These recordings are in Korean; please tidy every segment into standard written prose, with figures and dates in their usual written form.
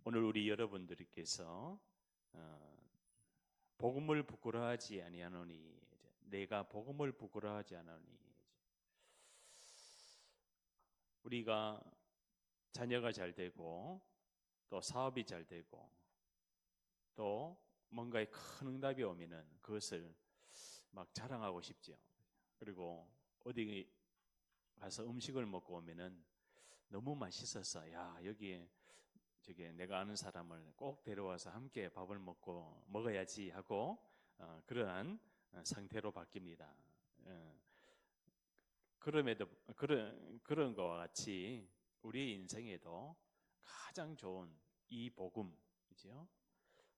오늘 우리 여러분들께서 복음을 부끄러워하지 아니하노니, 내가 복음을 부끄러워하지 않으니, 우리가 자녀가 잘 되고 또 사업이 잘 되고 또 뭔가에 큰 응답이 오면은 그것을 막 자랑하고 싶죠. 그리고 어디 가서 음식을 먹고 오면은 너무 맛있었어. 야, 여기에 저게 내가 아는 사람을 꼭 데려와서 함께 밥을 먹어야지 하고 그러한 상태로 바뀝니다. 그럼에도 그런 것과 같이 우리의 인생에도 가장 좋은 이 복음, 그죠?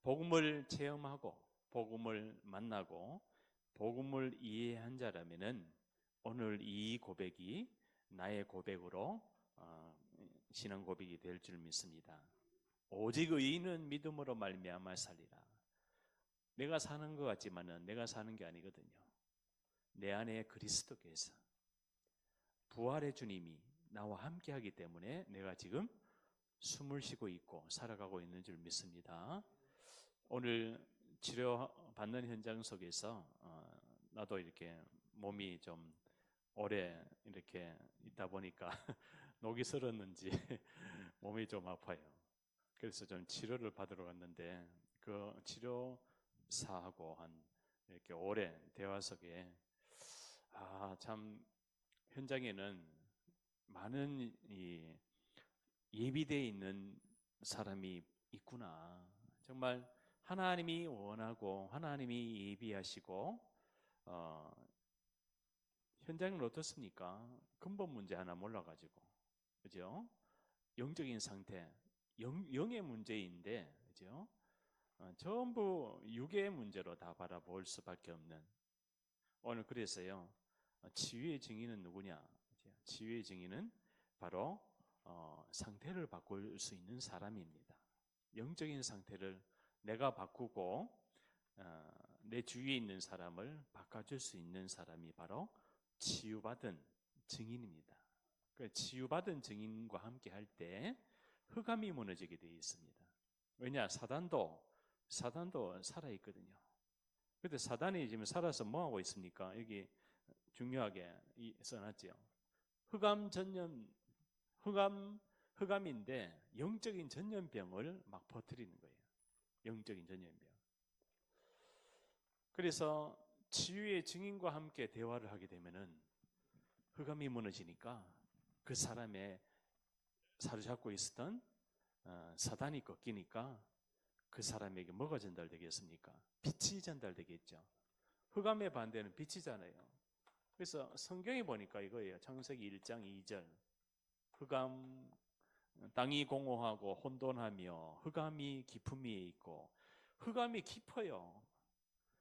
복음을 체험하고 복음을 만나고 복음을 이해한 자라면은 오늘 이 고백이 나의 고백으로 신앙 고백이 될 줄 믿습니다. 오직 의인은 믿음으로 말미암아 살리라. 내가 사는 것 같지만은 내가 사는 게 아니거든요. 내 안에 그리스도께서 부활의 주님이 나와 함께하기 때문에 내가 지금 숨을 쉬고 있고 살아가고 있는 줄 믿습니다. 오늘 치료받는 현장 속에서 나도 이렇게 몸이 좀 오래 이렇게 있다 보니까 녹이 슬었는지 몸이 좀 아파요. 그래서 좀 치료를 받으러 갔는데 그 치료사하고 한 이렇게 오래 대화 속에 참 현장에는 많은 이 예비되어 있는 사람이 있구나. 정말 하나님이 원하고 하나님이 예비하시고 현장은 어떻습니까? 근본 문제 하나 몰라가지고, 그죠? 영적인 상태, 영의 문제인데, 그죠? 전부 육의 문제로 다 바라볼 수밖에 없는. 오늘 그래서요, 치유의 증인은 누구냐? 치유의 증인은 바로 상태를 바꿀 수 있는 사람입니다. 영적인 상태를 내가 바꾸고 내 주위에 있는 사람을 바꿔줄 수 있는 사람이 바로 치유받은 증인입니다. 그 치유받은 증인과 함께 할 때 흑암이 무너지게 되어 있습니다. 왜냐? 사단도 살아있거든요. 그런데 사단이 지금 살아서 뭐하고 있습니까? 여기 중요하게 써놨죠. 흑암인데 영적인 전염병을 막 퍼뜨리는 거예요. 영적인 전염병. 그래서 치유의 증인과 함께 대화를 하게 되면은 흑암이 무너지니까 그 사람의 사로잡고 있었던 사단이 꺾이니까 그 사람에게 뭐가 전달되겠습니까? 빛이 전달되겠죠. 흑암의 반대는 빛이잖아요. 그래서 성경에 보니까 이거예요. 창세기 1장 2절. 흑암, 땅이 공허하고 혼돈하며 흑암이 깊음 위에 있고, 흑암이 깊어요.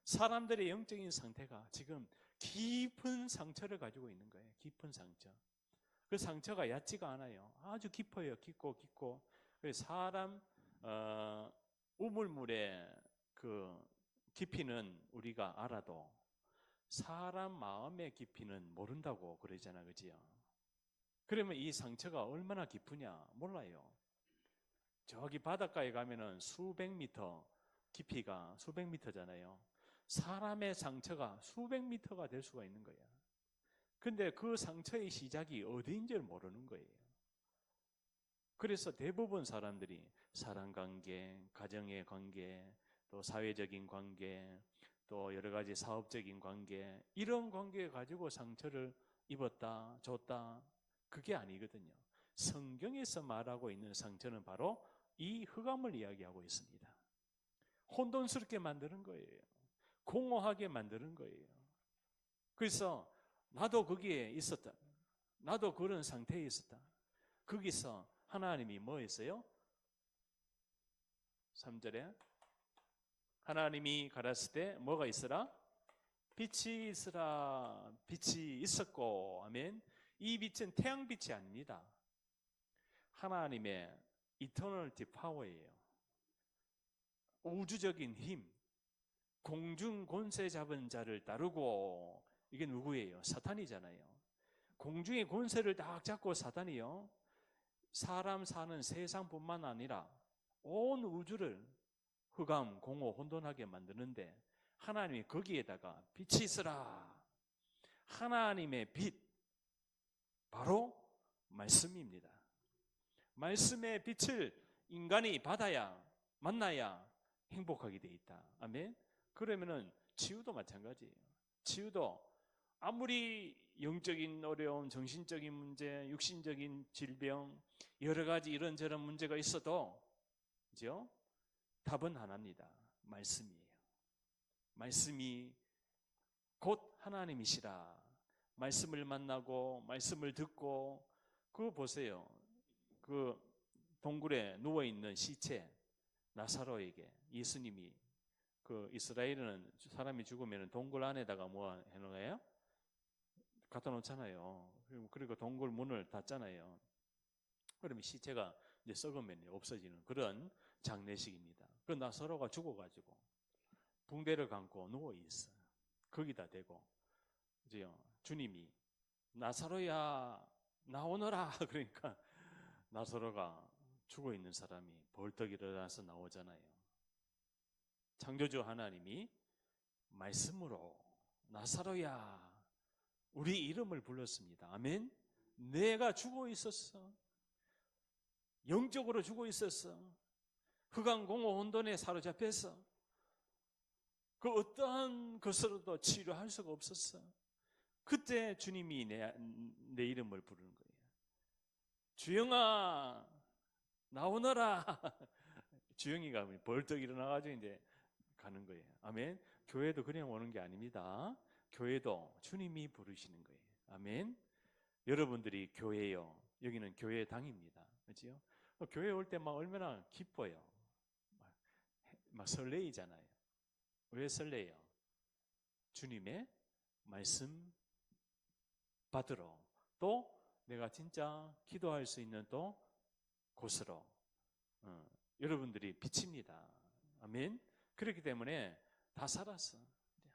사람들의 영적인 상태가 지금 깊은 상처를 가지고 있는 거예요. 깊은 상처. 그 상처가 얕지가 않아요. 아주 깊어요. 깊고. 그래서 사람 우물물의 그 깊이는 우리가 알아도 사람 마음의 깊이는 모른다고 그러잖아, 그지요? 그러면 이 상처가 얼마나 깊으냐 몰라요. 저기 바닷가에 가면은 수백 미터 깊이가 수백 미터잖아요. 사람의 상처가 수백 미터가 될 수가 있는 거야. 근데 그 상처의 시작이 어디인지를 모르는 거예요. 그래서 대부분 사람들이 사랑관계, 가정의 관계, 또 사회적인 관계, 또 여러 가지 사업적인 관계, 이런 관계 가지고 상처를 입었다, 줬다, 그게 아니거든요. 성경에서 말하고 있는 상처는 바로 이 흑암을 이야기하고 있습니다. 혼돈스럽게 만드는 거예요. 공허하게 만드는 거예요. 그래서 나도 거기에 있었다. 나도 그런 상태에 있었다. 거기서 하나님이 뭐 했어요? 3절에 하나님이 가라사대 때 뭐가 있으라? 빛이 있으라. 빛이 있었고, 아멘. 이 빛은 태양빛이 아닙니다. 하나님의 이터널티 파워예요. 우주적인 힘, 공중 권세 잡은 자를 따르고, 이게 누구예요? 사탄이잖아요. 공중의 권세를 딱 잡고 사단이요, 사람 사는 세상뿐만 아니라 온 우주를 흑암, 공허, 혼돈하게 만드는데 하나님이 거기에다가 빛이 있으라. 하나님의 빛, 바로 말씀입니다. 말씀의 빛을 인간이 받아야, 만나야 행복하게 돼 있다. 아멘. 그러면은 치유도 마찬가지예요. 치유도 아무리 영적인 어려움, 정신적인 문제, 육신적인 질병, 여러 가지 이런저런 문제가 있어도, 그죠? 답은 하나입니다. 말씀이에요. 말씀이 곧 하나님이시라. 말씀을 만나고, 말씀을 듣고, 그거 보세요. 그 동굴에 누워있는 시체, 나사로에게 예수님이, 그 이스라엘은 사람이 죽으면 동굴 안에다가 뭐 해놓은 거예요? 갖다 놓잖아요. 그리고 동굴 문을 닫잖아요. 그러면 시체가 이제 썩으면 없어지는 그런 장례식입니다. 그 나사로가 죽어가지고 붕대를 감고 누워 있어. 거기다 대고 이제요 주님이 나사로야 나오너라 그러니까 나사로가 죽어 있는 사람이 벌떡 일어나서 나오잖아요. 창조주 하나님이 말씀으로 나사로야 우리 이름을 불렀습니다. 아멘. 내가 죽어 있었어. 영적으로 죽어 있었어. 흑암 공허 혼돈에 사로잡혀서 그 어떠한 것으로도 치료할 수가 없었어. 그때 주님이 내 이름을 부르는 거예요. 주영아 나오너라. 주영이가 벌떡 일어나가지고 이제 가는 거예요. 아멘. 교회도 그냥 오는 게 아닙니다. 교회도 주님이 부르시는 거예요. 아멘. 여러분들이 교회요. 여기는 교회당입니다. 그렇죠? 교회 올 때 막 얼마나 기뻐요. 막 설레이잖아요. 왜 설레요? 주님의 말씀 받으러 또 내가 진짜 기도할 수 있는 또 곳으로 여러분들이 비칩니다. 아멘. 그렇기 때문에 다 살았어.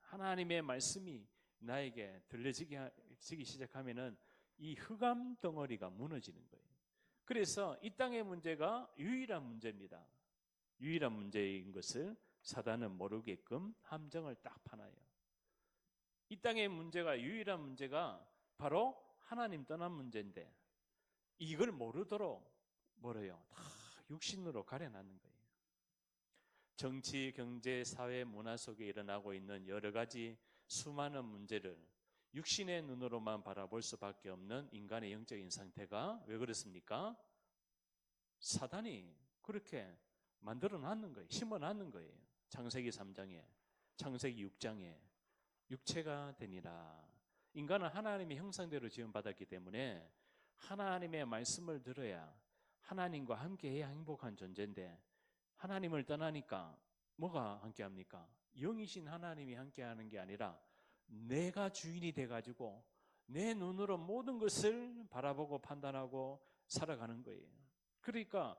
하나님의 말씀이 나에게 들려지기 시작하면은 이 흑암 덩어리가 무너지는 거예요. 그래서 이 땅의 문제가 유일한 문제입니다. 유일한 문제인 것을 사단은 모르게끔 함정을 딱 파놔요. 이 땅의 문제가 유일한 문제가 바로 하나님 떠난 문제인데 이걸 모르도록 뭐래요? 다 육신으로 가려놨는 거예요. 정치, 경제, 사회, 문화 속에 일어나고 있는 여러 가지 수많은 문제를 육신의 눈으로만 바라볼 수밖에 없는 인간의 영적인 상태가 왜 그렇습니까? 사단이 그렇게 만들어 놨는 거예요. 심어 놨는 거예요. 창세기 3장에, 창세기 6장에 육체가 되니라. 인간은 하나님의 형상대로 지음받았기 때문에 하나님의 말씀을 들어야 하나님과 함께해야 행복한 존재인데 하나님을 떠나니까 뭐가 함께합니까? 영이신 하나님이 함께하는 게 아니라 내가 주인이 돼가지고 내 눈으로 모든 것을 바라보고 판단하고 살아가는 거예요. 그러니까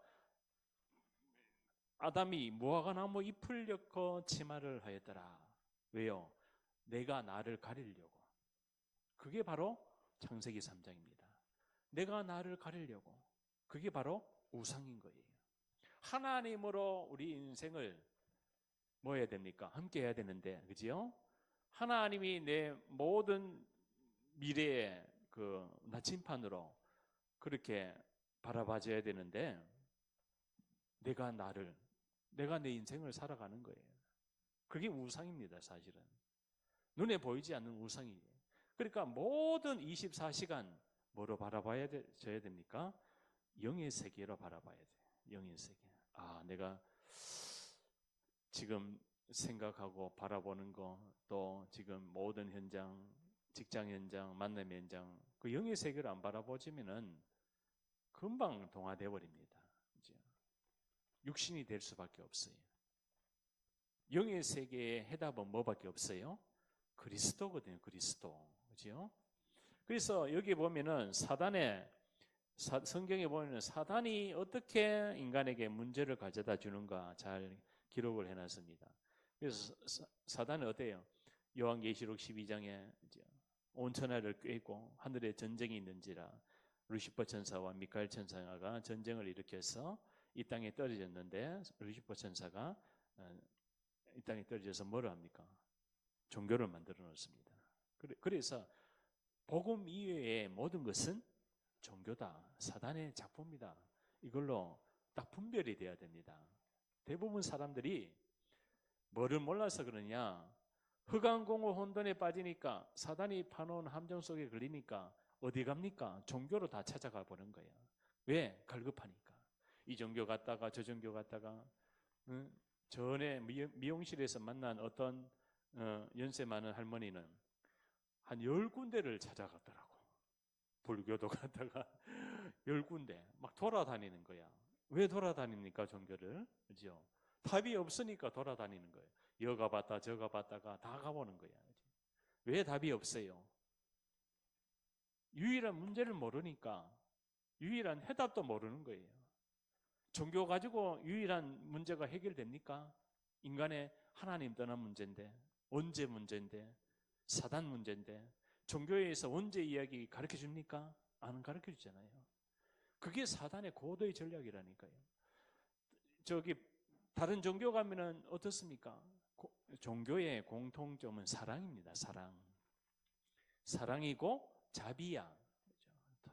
아담이 무화과 나무 잎을 엮어 치마를 하였더라. 왜요? 내가 나를 가리려고. 그게 바로 창세기 3장입니다. 내가 나를 가리려고. 그게 바로 우상인 거예요. 하나님으로 우리 인생을 뭐 해야 됩니까? 함께 해야 되는데, 그지요? 하나님이 내 모든 미래의 그 나침판으로 그렇게 바라봐줘야 되는데, 내가 내 인생을 살아가는 거예요. 그게 우상입니다, 사실은. 눈에 보이지 않는 우상이에요. 그러니까 모든 24시간 뭐로 바라봐야 져야 됩니까? 영의 세계로 바라봐야 돼요. 영의 세계. 아, 내가 지금 생각하고 바라보는 거, 또 지금 모든 현장, 직장 현장, 만남 현장, 그 영의 세계를 안 바라보지면은 금방 동화돼 버립니다. 이제 육신이 될 수밖에 없어요. 영의 세계의 해답은 뭐밖에 없어요? 그리스도거든요. 그리스도. 그렇죠? 그래서 여기 보면은 성경에 보면 사단이 어떻게 인간에게 문제를 가져다 주는가 잘 기록을 해놨습니다. 그래서 사단은 어때요? 요한계시록 12장에 온 천하를 꿰고 하늘에 전쟁이 있는지라 루시퍼 천사와 미카엘 천사가 전쟁을 일으켜서 이 땅에 떨어졌는데 루시퍼 천사가 이 땅에 떨어져서 뭐를 합니까? 종교를 만들어 놓습니다. 그래서 복음 이외의 모든 것은 종교다, 사단의 작품이다. 이걸로 딱 분별이 돼야 됩니다. 대부분 사람들이 뭐를 몰라서 그러냐? 흑암공허 혼돈에 빠지니까, 사단이 파놓은 함정 속에 걸리니까 어디 갑니까? 종교로 다 찾아가 보는 거야. 왜? 갈급하니까. 이 종교 갔다가 저 종교 갔다가, 전에 미용실에서 만난 어떤 연세 많은 할머니는 한 10군데를 찾아갔더라고. 불교도 갔다가 10군데 막 돌아다니는 거야. 왜 돌아다닙니까? 종교를. 그죠? 답이 없으니까 돌아다니는 거예요. 여가 봤다 저가 봤다가 다 가보는 거야. 왜 답이 없어요? 유일한 문제를 모르니까 유일한 해답도 모르는 거예요. 종교 가지고 유일한 문제가 해결됩니까? 인간의 하나님 떠난 문제인데, 언제 문제인데, 사단 문제인데, 종교에서 언제 이야기 가르쳐 줍니까? 안 가르쳐 주잖아요. 그게 사단의 고도의 전략이라니까요. 다른 종교 가면은 어떻습니까? 종교의 공통점은 사랑입니다. 사랑이고 자비야.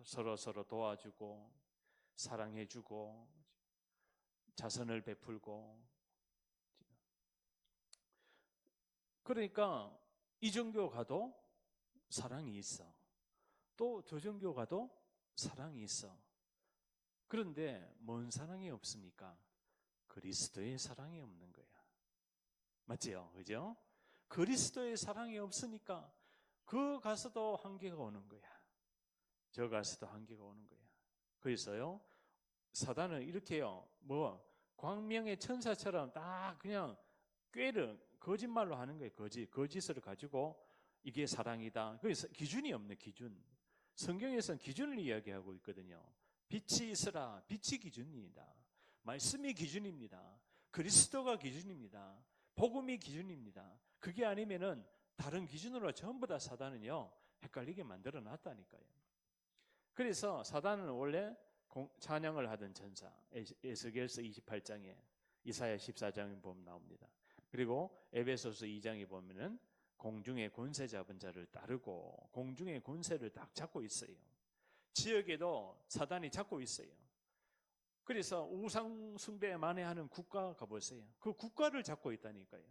서로 도와주고 사랑해주고 자선을 베풀고. 그러니까 이 종교 가도 사랑이 있어. 또 저 종교 가도 사랑이 있어. 그런데 뭔 사랑이 없습니까? 그리스도의 사랑이 없는 거야. 맞지요? 그죠? 그리스도의 사랑이 없으니까 그 가서도 한계가 오는 거야. 저 가서도 한계가 오는 거야. 그래서요, 사단은 이렇게요, 광명의 천사처럼 딱 그냥 거짓말로 하는 거예요. 거짓을 가지고 이게 사랑이다. 그래서 기준이 없네, 기준. 성경에서는 기준을 이야기하고 있거든요. 빛이 있으라. 빛이 기준입니다. 말씀이 기준입니다. 그리스도가 기준입니다. 복음이 기준입니다. 그게 아니면은 다른 기준으로 전부 다 사단은요, 헷갈리게 만들어 놨다니까요. 그래서 사단은 원래 찬양을 하던 천사, 에스겔서 28장에, 이사야 14장에 보면 나옵니다. 그리고 에베소서 2장에 보면은 공중의 권세 잡은 자를 따르고 공중의 권세를 딱 잡고 있어요. 지역에도 사단이 잡고 있어요. 그래서 우상 숭배에 만회하는 국가 가보세요. 그 국가를 잡고 있다니까요.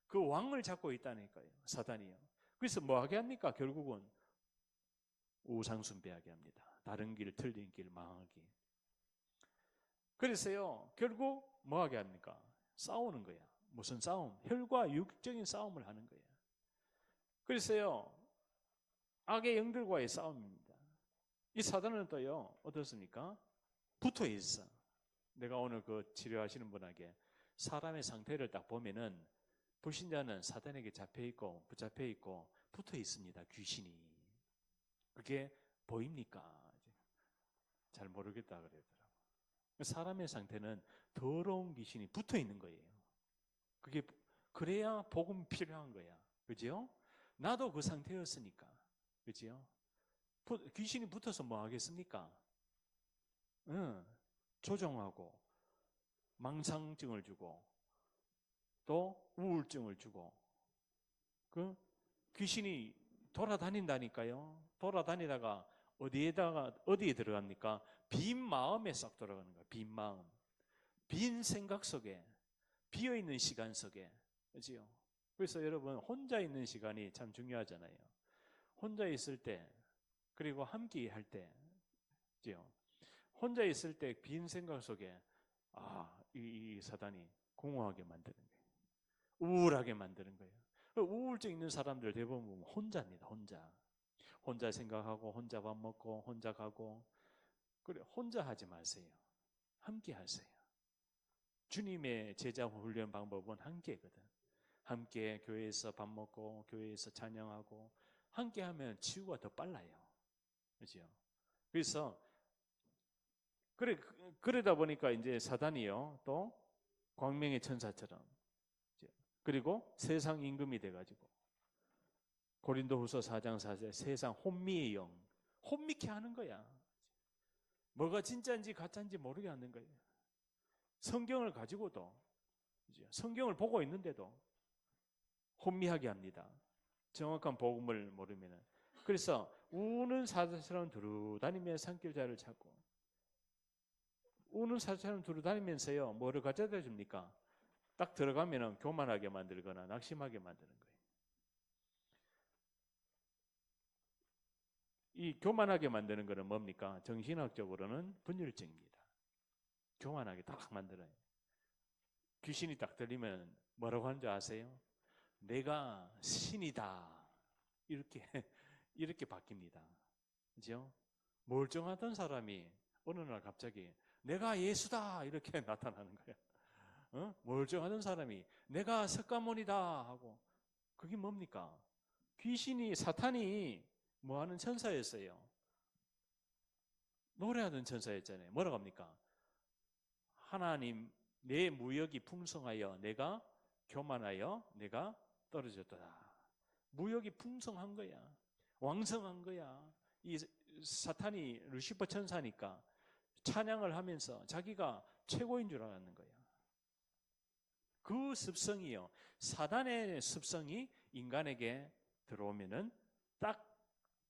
그 왕을 잡고 있다니까요. 사단이요. 그래서 뭐 하게 합니까? 결국은 우상 숭배하게 합니다. 다른 길, 틀린 길 망하기. 그래서요, 결국 뭐 하게 합니까? 싸우는 거야. 무슨 싸움? 혈과 육적인 싸움을 하는 거예요. 그래서요, 악의 영들과의 싸움입니다. 이 사단은 또요, 어떻습니까? 붙어 있어. 내가 오늘 그 치료하시는 분에게 사람의 상태를 딱 보면은 불신자는 사단에게 잡혀 있고 붙잡혀 있고 붙어 있습니다. 귀신이. 그게 보입니까? 잘 모르겠다 그러더라고. 사람의 상태는 더러운 귀신이 붙어 있는 거예요. 그래야 복음 필요한 거야. 그죠? 나도 그 상태였으니까. 그죠? 귀신이 붙어서 뭐 하겠습니까? 조종하고 망상증을 주고 또 우울증을 주고 그 귀신이 돌아다닌다니까요. 돌아다니다가 어디에 들어갑니까? 빈 마음에 싹 돌아가는 거야. 빈 마음, 빈 생각 속에, 비어 있는 시간 속에, 그렇지요? 그래서 여러분 혼자 있는 시간이 참 중요하잖아요. 혼자 있을 때 그리고 함께 할 때, 그렇지요? 혼자 있을 때 빈 생각 속에 이 사단이 공허하게 만드는 거예요. 우울하게 만드는 거예요. 우울증 있는 사람들 대부분 혼자입니다. 혼자 생각하고 혼자 밥 먹고 혼자 가고. 그래, 혼자 하지 마세요. 함께 하세요. 주님의 제자 훈련 방법은 함께거든. 함께 교회에서 밥 먹고 교회에서 찬양하고 함께 하면 치유가 더 빨라요. 그렇죠? 그래서 그러다 보니까 이제 사단이요, 또 광명의 천사처럼, 그리고 세상 임금이 돼가지고 고린도후서 4장 4절 세상 혼미의 영, 혼미케 하는 거야. 뭐가 진짜인지 가짜인지 모르게 하는 거예요. 성경을 가지고도, 성경을 보고 있는데도 혼미하게 합니다. 정확한 복음을 모르면은. 그래서 우는 사자처럼 두루다니며 산길자를 찾고, 우는 사자처럼 두루다니면서요, 뭐를 가져다 줍니까? 딱 들어가면은 교만하게 만들거나 낙심하게 만드는 거예요. 이 교만하게 만드는 거는 뭡니까? 정신학적으로는 분열증입니다. 교만하게 딱 만들어요. 귀신이 딱 들리면 뭐라고 하는 줄 아세요? 내가 신이다. 이렇게 바뀝니다. 그죠? 멀쩡하던 사람이 어느 날 갑자기 내가 예수다 이렇게 나타나는 거야. 멀쩡하던 사람이 내가 석가모니다 하고, 그게 뭡니까? 귀신이, 사탄이 뭐하는 천사였어요. 노래하던 천사였잖아요. 뭐라고 합니까? 하나님, 내 무역이 풍성하여 내가 교만하여 내가 떨어졌다. 무역이 풍성한 거야. 왕성한 거야. 이 사탄이 루시퍼 천사니까 찬양을 하면서 자기가 최고인 줄 알았는 거야. 그 습성이요, 사단의 습성이 인간에게 들어오면은 딱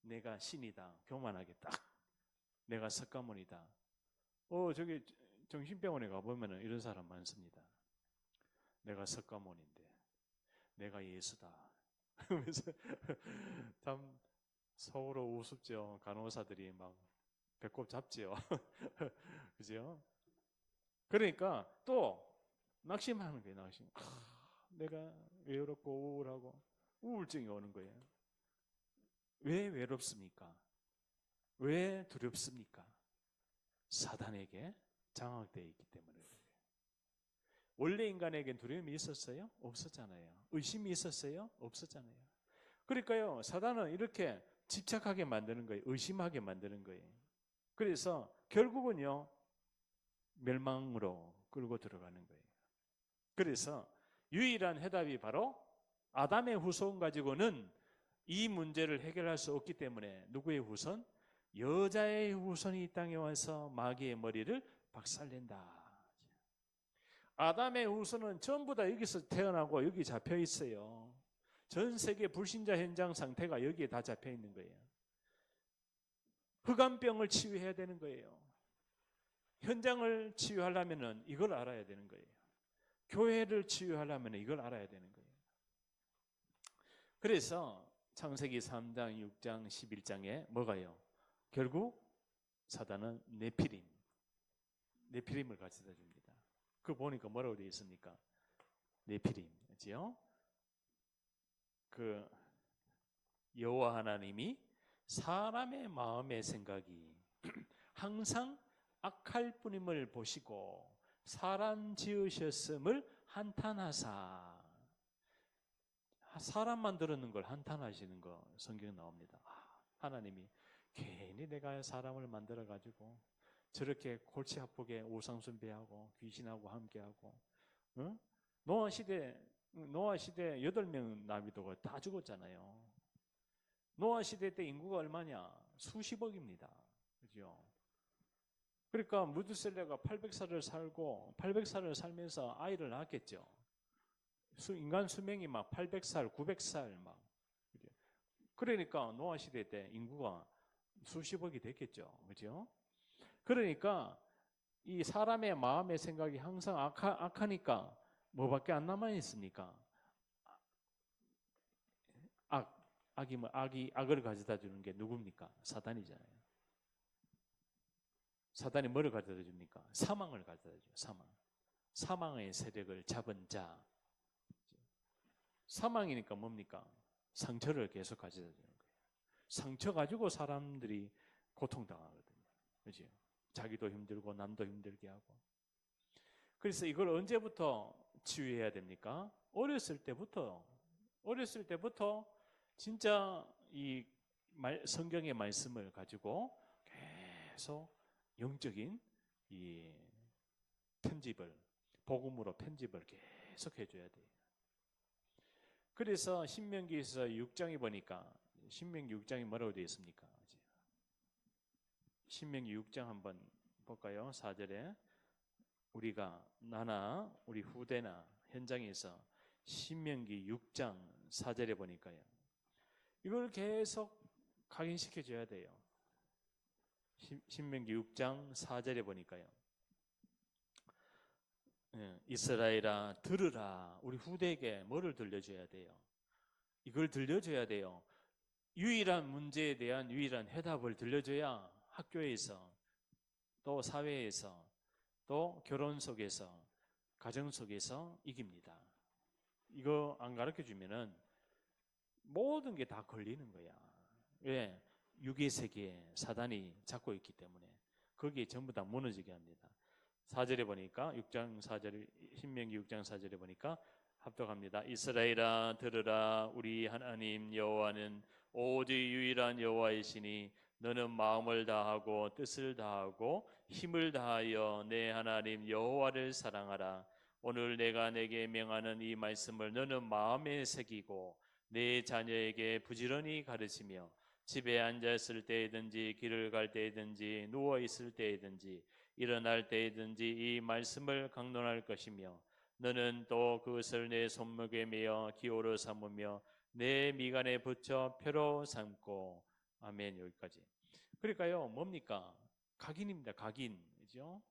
내가 신이다, 교만하게 딱 내가 석가모니다. 저기 정신병원에 가보면은 이런 사람 많습니다. 내가 석가모니인데 내가 예수다 그러면서 참 서로 우습죠. 간호사들이 막 배꼽 잡지요. 그죠? 그러니까 또 낙심하는 거예요. 낙심. 내가 외롭고 우울하고 우울증이 오는 거예요. 왜 외롭습니까? 왜 두렵습니까? 사단에게 장악되어 있기 때문에 그래요. 원래 인간에겐 두려움이 있었어요? 없었잖아요. 의심이 있었어요? 없었잖아요. 그러니까요, 사단은 이렇게 집착하게 만드는 거예요. 의심하게 만드는 거예요. 그래서 결국은요, 멸망으로 끌고 들어가는 거예요. 그래서 유일한 해답이 바로 아담의 후손 가지고는 이 문제를 해결할 수 없기 때문에 누구의 후손? 여자의 후손이 이 땅에 와서 마귀의 머리를 박살낸다. 아담의 후손은 전부 다 여기서 태어나고 여기 잡혀 있어요. 전 세계 불신자 현장 상태가 여기에 다 잡혀 있는 거예요. 흑암병을 치유해야 되는 거예요. 현장을 치유하려면 이걸 알아야 되는 거예요. 교회를 치유하려면 이걸 알아야 되는 거예요. 그래서 창세기 3장, 6장, 11장에 뭐가요? 결국 사단은 네피림을 가르쳐 줍니다. 그거 보니까 뭐라고 되어 있습니까? 네피림, 그렇죠? 그 여호와 하나님이 사람의 마음의 생각이 항상 악할 뿐임을 보시고 사람 지으셨음을 한탄하사. 사람 만들었는 걸 한탄하시는 거 성경에 나옵니다. 하나님이 괜히 내가 사람을 만들어 가지고 저렇게 골치 아프게 우상 숭배하고 귀신하고 함께하고, 응? 노아 시대 8명 나비도가 다 죽었잖아요. 노아 시대 때 인구가 얼마냐? 수십억입니다. 그죠? 그러니까 무드셀레가 800살을 살고 800살을 살면서 아이를 낳았겠죠. 인간 수명이 막 800살, 900살 막. 그러니까 노아 시대 때 인구가 수십억이 됐겠죠. 그죠? 그러니까 이 사람의 마음의 생각이 항상 악하니까 뭐밖에 안 남아 있습니까? 악을 가져다 주는 게 누굽니까? 사단이잖아요. 사단이 뭐를 가져다 줍니까? 사망을 가져다 줘요. 사망의 세력을 잡은 자. 사망이니까 뭡니까? 상처를 계속 가져다 주는 거예요. 상처 가지고 사람들이 고통당하거든요. 그렇죠? 자기도 힘들고 남도 힘들게 하고. 그래서 이걸 언제부터 치유해야 됩니까? 어렸을 때부터 진짜 이 성경의 말씀을 가지고 계속 영적인 이 편집을, 복음으로 편집을 계속 해줘야 돼요. 그래서 신명기에서 6장에 보니까 신명기 6장이 뭐라고 되어 있습니까? 신명기 6장 한번 볼까요? 4절에 우리가 나나 우리 후대나 현장에서 신명기 6장 4절에 보니까요. 이걸 계속 각인시켜 줘야 돼요. 신명기 6장 4절에 보니까요. 이스라엘아 들으라. 우리 후대에게 뭐를 들려줘야 돼요? 이걸 들려줘야 돼요. 유일한 문제에 대한 유일한 해답을 들려줘야 학교에서 또 사회에서 또 결혼 속에서 가정 속에서 이깁니다. 이거 안 가르쳐 주면은 모든 게 다 걸리는 거야. 왜? 육의 세계에 사단이 잡고 있기 때문에 거기에 전부 다 무너지게 합니다. 4절에 보니까 6장 4절 신명기 6장 4절에 보니까 합독합니다. 이스라엘아 들으라. 우리 하나님 여호와는 오직 유일한 여호와이시니 너는 마음을 다하고 뜻을 다하고 힘을 다하여 내 하나님 여호와를 사랑하라. 오늘 내가 내게 명하는 이 말씀을 너는 마음에 새기고 내 자녀에게 부지런히 가르치며 집에 앉았을 때이든지 길을 갈 때이든지 누워 있을 때이든지 일어날 때이든지 이 말씀을 강론할 것이며 너는 또 그것을 내 손목에 매어 기호로 삼으며 내 미간에 붙여 표로 삼고. 아멘. 여기까지. 그러니까요, 뭡니까? 각인입니다. 각인. 그죠?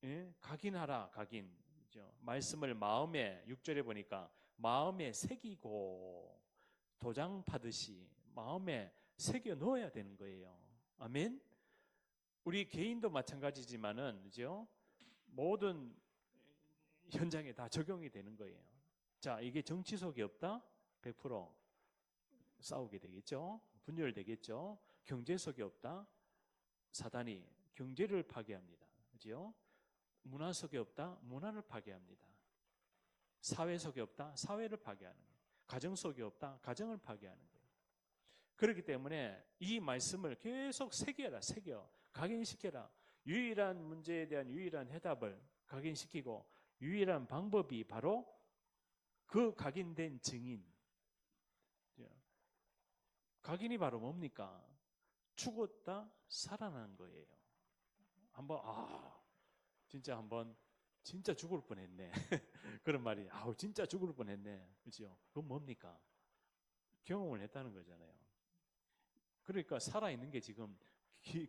예? 각인하라. 각인. 그죠? 말씀을 마음에 6절에 보니까 마음에 새기고 도장 파듯이 마음에 새겨 넣어야 되는 거예요. 아멘. 우리 개인도 마찬가지지만은 그죠? 모든 현장에 다 적용이 되는 거예요. 자, 이게 정치 속이 없다? 100% 싸우게 되겠죠? 분열되겠죠? 경제 속이 없다? 사단이 경제를 파괴합니다. 그죠? 문화 속에 없다? 문화를 파괴합니다. 사회 속에 없다? 사회를 파괴하는 거예요. 가정 속에 없다? 가정을 파괴하는 거예요. 그렇기 때문에 이 말씀을 계속 새겨라. 새겨. 각인시켜라. 유일한 문제에 대한 유일한 해답을 각인시키고 유일한 방법이 바로 그 각인된 증인. 각인이 바로 뭡니까? 죽었다 살아난 거예요. 한번 진짜 한번 진짜 죽을 뻔했네. 그런 말이 진짜 죽을 뻔했네. 그렇죠? 그건 뭡니까? 경험을 했다는 거잖아요. 그러니까 살아있는 게 지금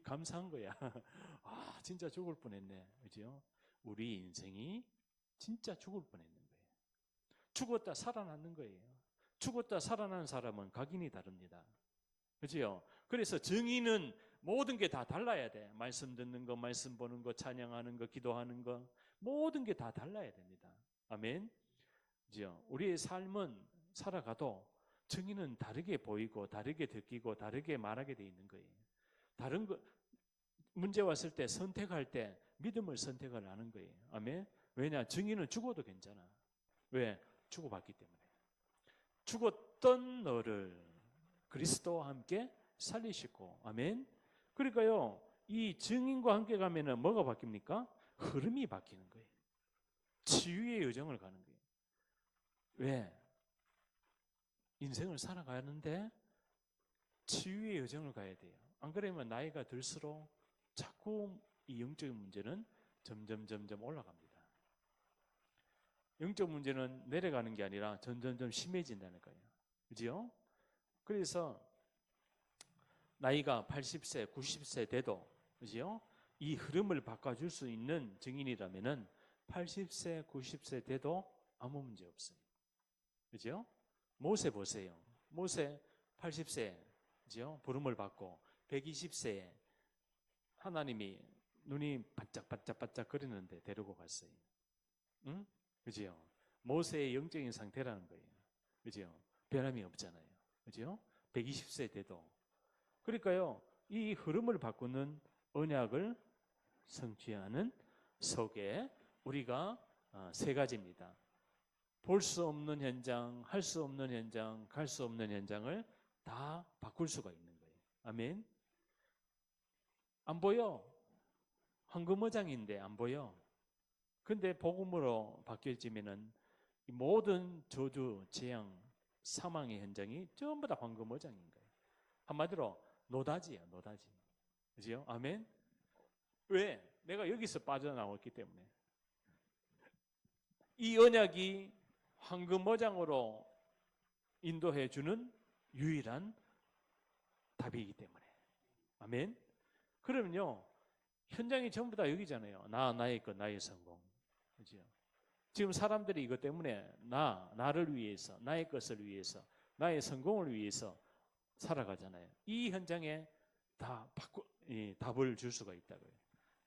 감사한 거야. 진짜 죽을 뻔했네. 그렇죠? 우리 인생이 진짜 죽을 뻔했는 거예요. 죽었다 살아났는 거예요. 죽었다 살아난 사람은 각인이 다릅니다. 그렇죠? 그래서 증인은 모든 게 다 달라야 돼. 말씀 듣는 거, 말씀 보는 거, 찬양하는 거, 기도하는 거, 모든 게 다 달라야 됩니다. 아멘. 그렇죠? 우리의 삶은 살아가도 증인은 다르게 보이고, 다르게 느끼고, 다르게 말하게 돼 있는 거예요. 다른 거 문제 왔을 때 선택할 때 믿음을 선택을 하는 거예요. 아멘. 왜냐? 증인은 죽어도 괜찮아. 왜? 죽어봤기 때문에. 죽었던 너를 그리스도와 함께 살리시고. 아멘. 그러니까요, 이 증인과 함께 가면은 뭐가 바뀝니까? 흐름이 바뀌는 거예요. 치유의 여정을 가는 거예요. 왜? 인생을 살아가는데 치유의 여정을 가야 돼요. 안 그러면 나이가 들수록 자꾸 이 영적인 문제는 점점 올라갑니다. 영적 문제는 내려가는 게 아니라 점점 심해진다는 거예요. 그죠? 그래서 나이가 80세, 90세 돼도 그죠? 이 흐름을 바꿔줄 수 있는 증인이라면은 80세, 90세 돼도 아무 문제 없어요. 그죠? 모세 보세요. 모세 80세, 그죠? 부름을 받고 120세에 하나님이 눈이 반짝반짝 거리는데 데리고 갔어요. 응? 그죠? 모세의 영적인 상태라는 거예요. 그죠? 변함이 없잖아요. 그죠? 120세 돼도. 그러니까요, 이 흐름을 바꾸는 언약을 성취하는 속에 우리가 세 가지입니다. 볼 수 없는 현장, 할 수 없는 현장, 갈 수 없는 현장을 다 바꿀 수가 있는 거예요. 아멘. 안 보여. 황금어장인데 안 보여. 근데 복음으로 바뀌어지면은 모든 저주, 재앙, 사망의 현장이 전부 다 황금어장인 거예요. 한마디로 노다지예요, 노다지. 그죠? 아멘. 왜? 내가 여기서 빠져나왔기 때문에. 이 언약이 황금 어장으로 인도해 주는 유일한 답이기 때문에. 아멘. 그러면요, 현장이 전부 다 여기잖아요. 나의 것, 나의 성공. 그죠? 지금 사람들이 이것 때문에 나를 위해서, 나의 것을 위해서, 나의 성공을 위해서 살아가잖아요. 이 현장에 다 답을 줄 수가 있다고요.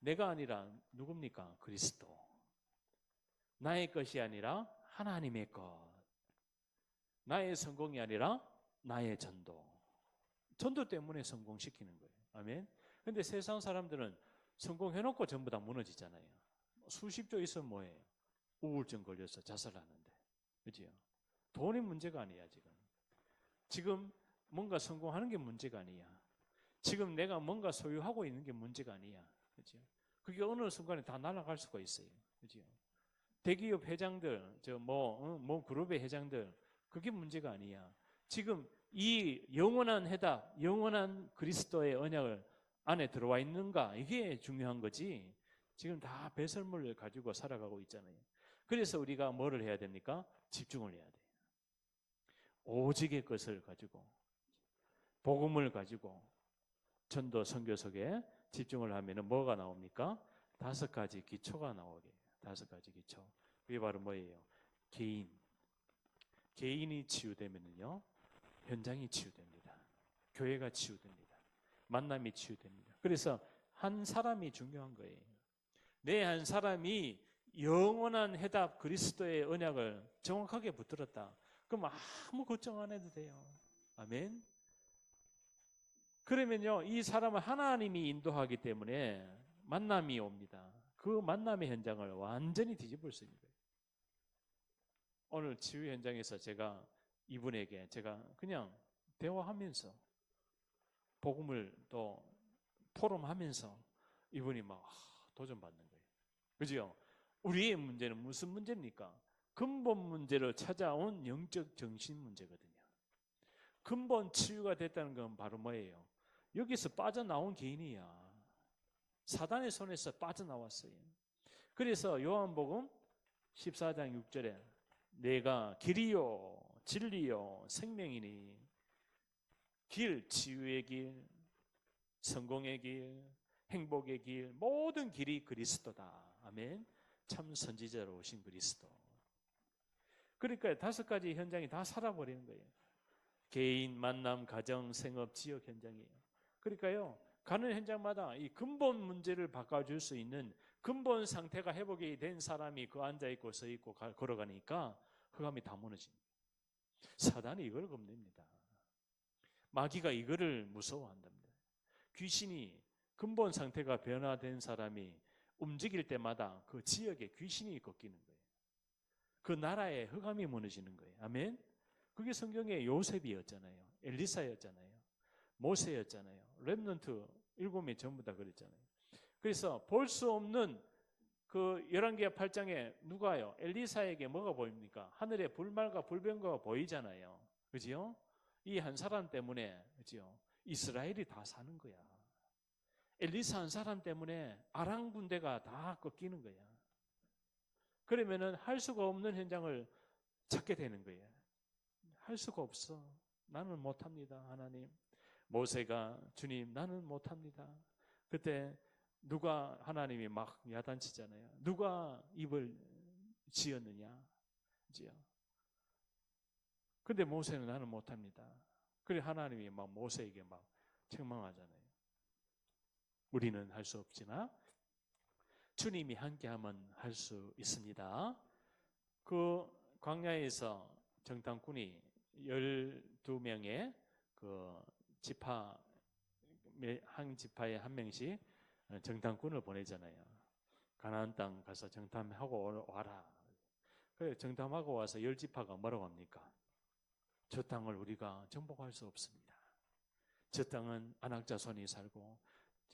내가 아니라 누굽니까? 그리스도. 나의 것이 아니라 하나님의 것. 나의 성공이 아니라 나의 전도. 전도 때문에 성공시키는 거예요. 아멘. 근데 세상 사람들은 성공해놓고 전부 다 무너지잖아요. 수십조 있으면 뭐예요? 우울증 걸려서 자살하는데. 그죠? 돈이 문제가 아니야, 지금. 지금 뭔가 성공하는 게 문제가 아니야. 지금 내가 뭔가 소유하고 있는 게 문제가 아니야. 그죠? 그게 어느 순간에 다 날아갈 수가 있어요. 그죠? 대기업 회장들, 그룹의 회장들, 그게 문제가 아니야. 지금 이 영원한 해답, 영원한 그리스도의 언약을 안에 들어와 있는가, 이게 중요한 거지. 지금 다 배설물을 가지고 살아가고 있잖아요. 그래서 우리가 뭐를 해야 됩니까? 집중을 해야 돼요. 오직의 것을 가지고, 복음을 가지고 전도 선교 속에 집중을 하면 뭐가 나옵니까? 5가지 기초가 나오게. 5가지 기초. 그게 바로 뭐예요? 개인이 치유되면요, 현장이 치유됩니다. 교회가 치유됩니다. 만남이 치유됩니다. 그래서 한 사람이 중요한 거예요. 내 한 사람이 영원한 해답 그리스도의 언약을 정확하게 붙들었다. 그럼 아무 걱정 안 해도 돼요. 아멘. 그러면요, 이 사람은 하나님이 인도하기 때문에 만남이 옵니다. 그 만남의 현장을 완전히 뒤집을 수 있는 거예요. 오늘 치유 현장에서 제가 이분에게 제가 그냥 대화하면서 복음을 또 토론하면서 이분이 막 도전받는 거예요. 그죠? 우리의 문제는 무슨 문제입니까? 근본 문제로 찾아온 영적 정신 문제거든요. 근본 치유가 됐다는 건 바로 뭐예요? 여기서 빠져나온 개인이야. 사단의 손에서 빠져나왔어요. 그래서 요한복음 14장 6절에 내가 길이요 진리요 생명이니 길, 치유의 길, 성공의 길, 행복의 길, 모든 길이 그리스도다. 아멘. 참 선지자로 오신 그리스도. 그러니까 5가지 현장이 다 살아버리는 거예요. 개인, 만남, 가정, 생업, 지역 현장이에요. 그러니까요, 가는 현장마다 이 근본 문제를 바꿔줄 수 있는 근본 상태가 회복이 된 사람이 그 앉아있고 서있고 걸어가니까 흑암이 다 무너집니다. 사단이 이걸 겁냅니다. 마귀가 이거를 무서워한답니다. 귀신이 근본 상태가 변화된 사람이 움직일 때마다 그 지역에 귀신이 꺾이는 거예요. 그 나라에 흑암이 무너지는 거예요. 아멘. 그게 성경의 요셉이었잖아요. 엘리사였잖아요. 모세였잖아요. 렘넌트 7명이 전부 다 그랬잖아요. 그래서 볼 수 없는 그 11개 8장에 누가요? 엘리사에게 뭐가 보입니까? 하늘에 불말과 불병거가 보이잖아요. 그죠? 이 한 사람 때문에, 그죠? 이스라엘이 다 사는 거야. 엘리사 한 사람 때문에 아람 군대가 다 꺾이는 거야. 그러면은 할 수가 없는 현장을 찾게 되는 거예요. 할 수가 없어. 나는 못합니다, 하나님. 모세가 주님, 나는 못합니다. 그때 누가 하나님이 막 야단치잖아요. 누가 입을 지었느냐? 지요. 근데 모세는 나는 못합니다. 그래 하나님이 막 모세에게 막 책망하잖아요. 우리는 할 수 없지만 주님이 함께하면 할 수 있습니다. 그 광야에서 정탐꾼이 12명의 그 지파, 한 지파에 한 명씩 정탐꾼을 보내잖아요. 가나안 땅 가서 정탐하고 와라. 그래 정탐하고 와서 10지파가 뭐라고 합니까? 저 땅을 우리가 정복할 수 없습니다. 저 땅은 안악자손이 살고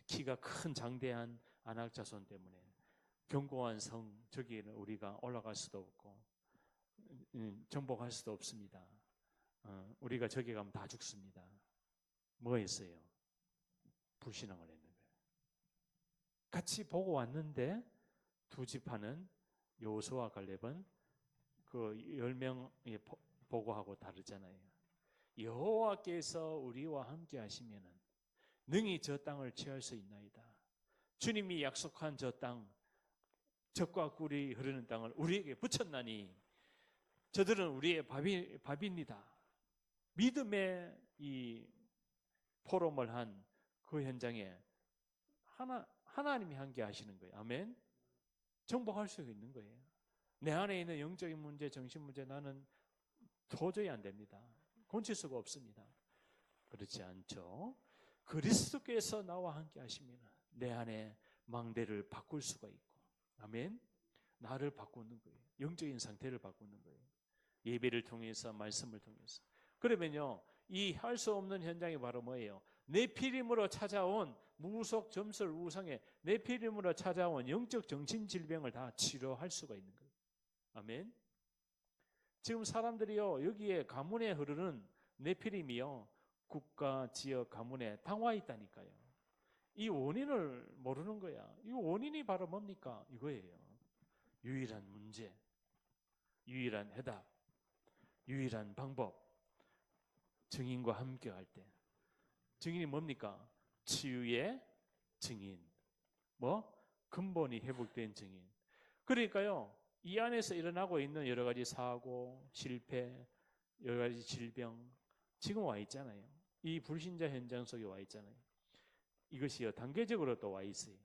키가 큰 장대한 안악자손 때문에 견고한 성 저기에는 우리가 올라갈 수도 없고 정복할 수도 없습니다. 우리가 저기 가면 다 죽습니다. 뭐 했어요? 불신앙을 했는 거예요. 같이 보고 왔는데 두 지파는 여호수아와 갈렙은 그 10명 보고하고 다르잖아요. 여호와께서 우리와 함께 하시면은 능히 저 땅을 취할 수 있나이다. 주님이 약속한 저 땅, 젖과 꿀이 흐르는 땅을 우리에게 붙였나니 저들은 우리의 밥입니다. 믿음의 이 포럼을 한 그 현장에 하나님이 함께 하시는 거예요. 아멘. 정복할 수 있는 거예요. 내 안에 있는 영적인 문제, 정신 문제 나는 도저히 안 됩니다. 고칠 수가 없습니다. 그렇지 않죠. 그리스도께서 나와 함께 하시면 내 안에 망대를 바꿀 수가 있고, 아멘. 나를 바꾸는 거예요. 영적인 상태를 바꾸는 거예요. 예배를 통해서, 말씀을 통해서. 그러면요, 이 할 수 없는 현장이 바로 뭐예요? 네피림으로 찾아온 무속 점술 우상에 네피림으로 찾아온 영적 정신 질병을 다 치료할 수가 있는 거예요. 아멘. 지금 사람들이요, 여기에 가문에 흐르는 네피림이요, 국가, 지역, 가문에 당와 있다니까요. 이 원인을 모르는 거야. 이 원인이 바로 뭡니까? 이거예요. 유일한 문제, 유일한 해답, 유일한 방법. 증인과 함께 할 때. 증인이 뭡니까? 치유의 증인. 근본이 회복된 증인. 그러니까요, 이 안에서 일어나고 있는 여러 가지 사고, 실패, 여러 가지 질병, 지금 와 있잖아요. 이 불신자 현장 속에 와 있잖아요. 이것이요, 단계적으로 또 와 있어요.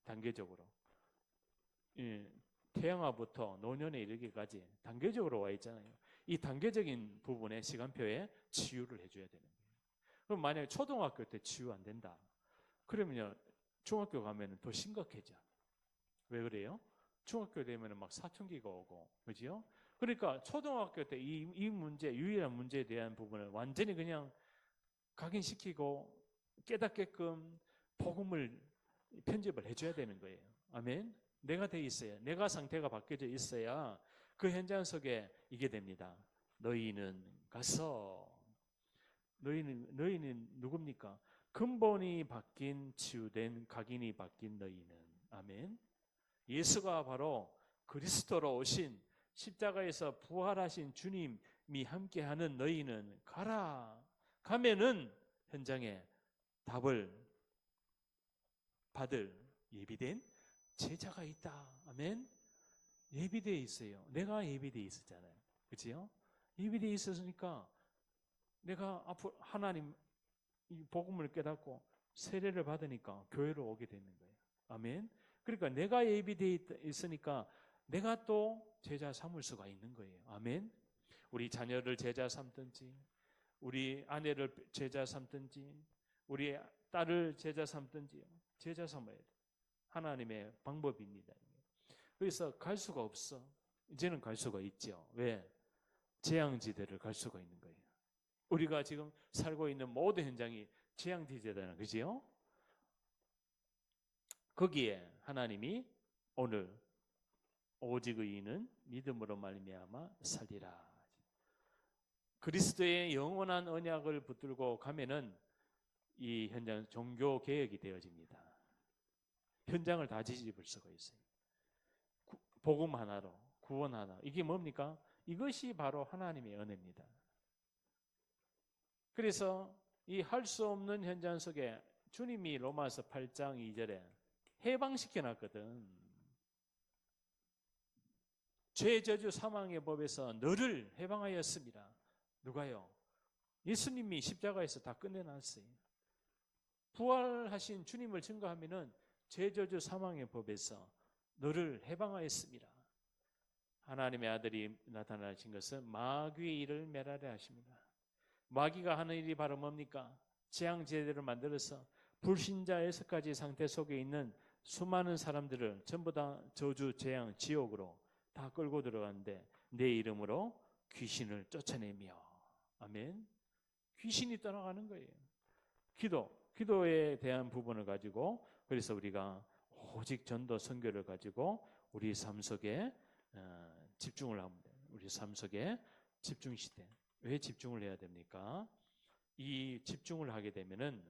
단계적으로. 태양화부터 노년에 이르기까지 단계적으로 와 있잖아요. 이 단계적인 부분에 시간표에 치유를 해줘야 되는 거예요. 그럼 만약에 초등학교 때 치유 안 된다. 그러면요, 중학교 가면 더 심각해져. 왜 그래요? 중학교 되면 막 사춘기가 오고, 그죠? 그러니까 초등학교 때 이 문제, 유일한 문제에 대한 부분을 완전히 그냥 각인시키고 깨닫게끔 복음을 편집을 해줘야 되는 거예요. 아멘. 내가 돼 있어야, 내가 상태가 바뀌어져 있어야 그 현장 속에 이게 됩니다. 너희는 가서, 너희는 누굽니까? 근본이 바뀐, 치유된, 각인이 바뀐 너희는. 아멘. 예수가 바로 그리스도로 오신, 십자가에서 부활하신 주님이 함께하는 너희는 가라. 가면은 현장에 답을 받을 예비된 제자가 있다. 아멘. 예비되어 있어요. 내가 예비되어 있었잖아요. 그렇죠? 예비되어 있었으니까 내가 앞으로 하나님 이 복음을 깨닫고 세례를 받으니까 교회로 오게 되는 거예요. 아멘. 그러니까 내가 예비되어 있으니까 내가 또 제자 삼을 수가 있는 거예요. 아멘. 우리 자녀를 제자 삼든지, 우리 아내를 제자 삼든지, 우리 딸을 제자 삼든지, 제자 삼아야 돼. 하나님의 방법입니다. 그래서 갈 수가 없어. 이제는 갈 수가 있죠. 왜? 재앙지대를 갈 수가 있는 거예요. 우리가 지금 살고 있는 모든 현장이 재앙지대잖아요. 그죠? 거기에 하나님이 오늘 오직 의인은 믿음으로 말미암아 살리라. 그리스도의 영원한 언약을 붙들고 가면은 이 현장 종교 개혁이 되어집니다. 현장을 다 뒤집을 수가 있어요. 복음 하나로, 구원 하나. 이게 뭡니까? 이것이 바로 하나님의 은혜입니다. 그래서 이 할 수 없는 현장 속에 주님이 로마서 8장 2절에 해방시켜 놨거든. 죄 저주 사망의 법에서 너를 해방하였습니다. 누가요? 예수님이 십자가에서 다 끝내놨어요. 부활하신 주님을 증거하면은 죄 저주 사망의 법에서 너를 해방하였습니다. 하나님의 아들이 나타나신 것은 마귀의 일을 멸하려 하십니다. 마귀가 하는 일이 바로 뭡니까? 재앙제대를 만들어서 불신자 6가지 상태 속에 있는 수많은 사람들을 전부 다 저주, 재앙, 지옥으로 다 끌고 들어가는데 내 이름으로 귀신을 쫓아내며. 아멘. 귀신이 떠나가는 거예요. 기도에 대한 부분을 가지고, 그래서 우리가 오직 전도 선교를 가지고 우리 삶 속에 집중을 하면 돼요. 우리 삶 속에 집중 시대. 왜 집중을 해야 됩니까? 이 집중을 하게 되면은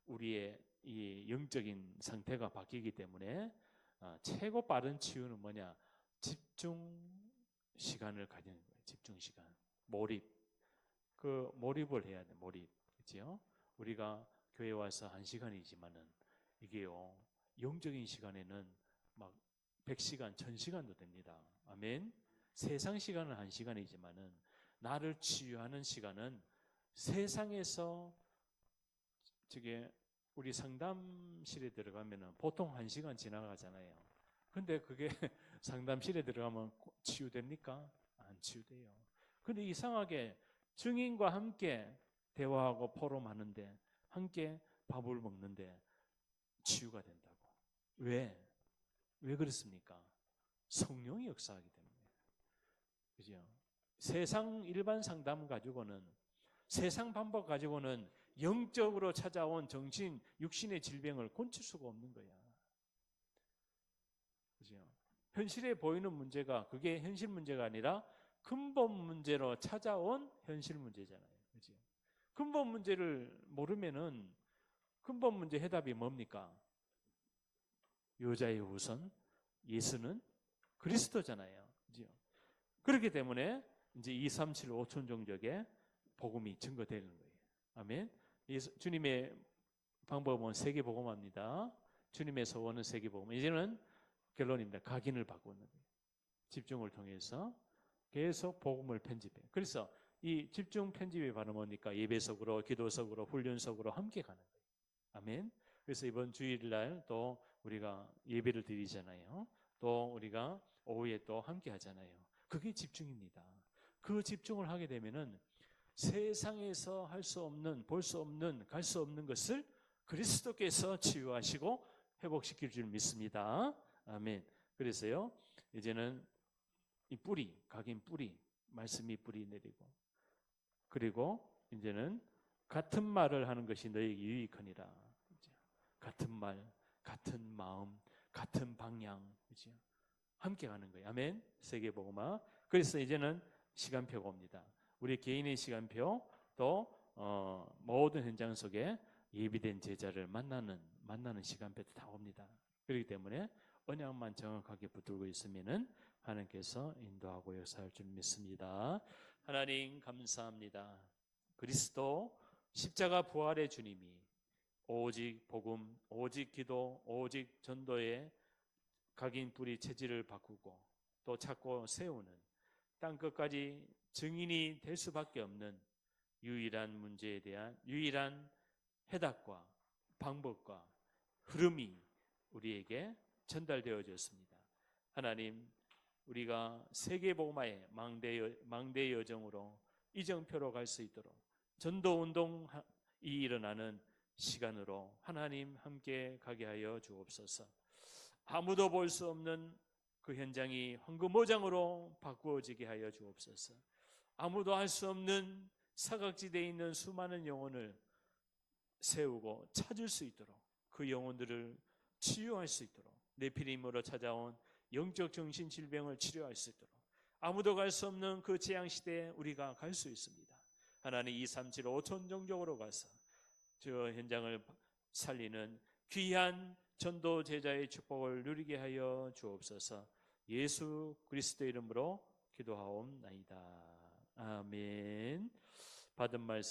우리의 이 영적인 상태가 바뀌기 때문에 최고 빠른 치유는 뭐냐? 집중 시간을 가지는 거예요. 집중 시간. 몰입. 그 몰입을 해야 돼. 몰입. 그렇죠? 우리가 교회 와서 1시간이지만은 이게요. 영적인 시간에는 막 100시간, 1000시간도 됩니다. 아멘. 세상 시간은 1시간이지만은 나를 치유하는 시간은 세상에서 저게 우리 상담실에 들어가면은 보통 1시간 지나가잖아요. 근데 그게 상담실에 들어가면 치유됩니까? 안 치유돼요. 근데 이상하게 증인과 함께 대화하고 포럼하는데 함께 밥을 먹는데 치유가 된다고. 왜? 왜 그렇습니까? 성령이 역사하기 때문에. 그죠? 세상 일반 상담 가지고는 세상 방법 가지고는 영적으로 찾아온 정신, 육신의 질병을 고칠 수가 없는 거야. 그죠? 현실에 보이는 문제가 그게 현실 문제가 아니라 근본 문제로 찾아온 현실 문제잖아요. 그죠? 근본 문제를 모르면은 근본 문제 해답이 뭡니까? 여자의 후손, 예수는 그리스도잖아요. 그죠? 그렇기 때문에 이제 2, 3, 7, 5천 종족의 복음이 증거되는 거예요. 아멘. 주님의 방법은 세계 복음합니다. 주님의 소원은 세계 복음. 이제는 결론입니다. 각인을 바꾸는 거예요. 집중을 통해서 계속 복음을 편집해요. 그래서 이 집중 편집이 바로 뭡니까? 예배석으로, 기도석으로, 훈련석으로 함께 가는 거예요. 아멘. 그래서 이번 주일날 또 우리가 예배를 드리잖아요. 또 우리가 오후에 또 함께 하잖아요. 그게 집중입니다. 그 집중을 하게 되면은 세상에서 할 수 없는, 볼 수 없는, 갈 수 없는 것을 그리스도께서 치유하시고 회복시킬 줄 믿습니다. 아멘. 그래서요, 이제는 이 뿌리, 각인 뿌리, 말씀이 뿌리 내리고, 그리고 이제는 같은 말을 하는 것이 너에게 유익하니라. 같은 말, 같은 마음, 같은 방향, 그죠? 함께 가는 거예요. 아멘. 세계복음화. 그래서 이제는 시간표가 옵니다. 우리 개인의 시간표, 또 모든 현장 속에 예비된 제자를 만나는 시간표도 다 옵니다. 그렇기 때문에 언약만 정확하게 붙들고 있으면은 하나님께서 인도하고 역사할 줄 믿습니다. 하나님 감사합니다. 그리스도 십자가 부활의 주님이 오직 복음, 오직 기도, 오직 전도의 각인 뿌리 체질을 바꾸고 또 찾고 세우는 땅 끝까지 증인이 될 수밖에 없는 유일한 문제에 대한 유일한 해답과 방법과 흐름이 우리에게 전달되어졌습니다. 하나님, 우리가 세계복음화의 망대 여정으로 이정표로 갈 수 있도록 전도운동이 일어나는 시간으로 하나님 함께 가게 하여 주옵소서. 아무도 볼 수 없는 그 현장이 황금어장으로 바꾸어지게 하여 주옵소서. 아무도 할 수 없는 사각지대에 있는 수많은 영혼을 세우고 찾을 수 있도록 그 영혼들을 치유할 수 있도록 네피림으로 찾아온 영적 정신 질병을 치료할 수 있도록 아무도 갈 수 없는 그 재앙시대에 우리가 갈 수 있습니다. 하나님 2, 3, 7, 5천 종족으로 가서 저 현장을 살리는 귀한 전도 제자의 축복을 누리게 하여 주옵소서. 예수 그리스도 이름으로 기도하옵나이다. 아멘. 받은 말씀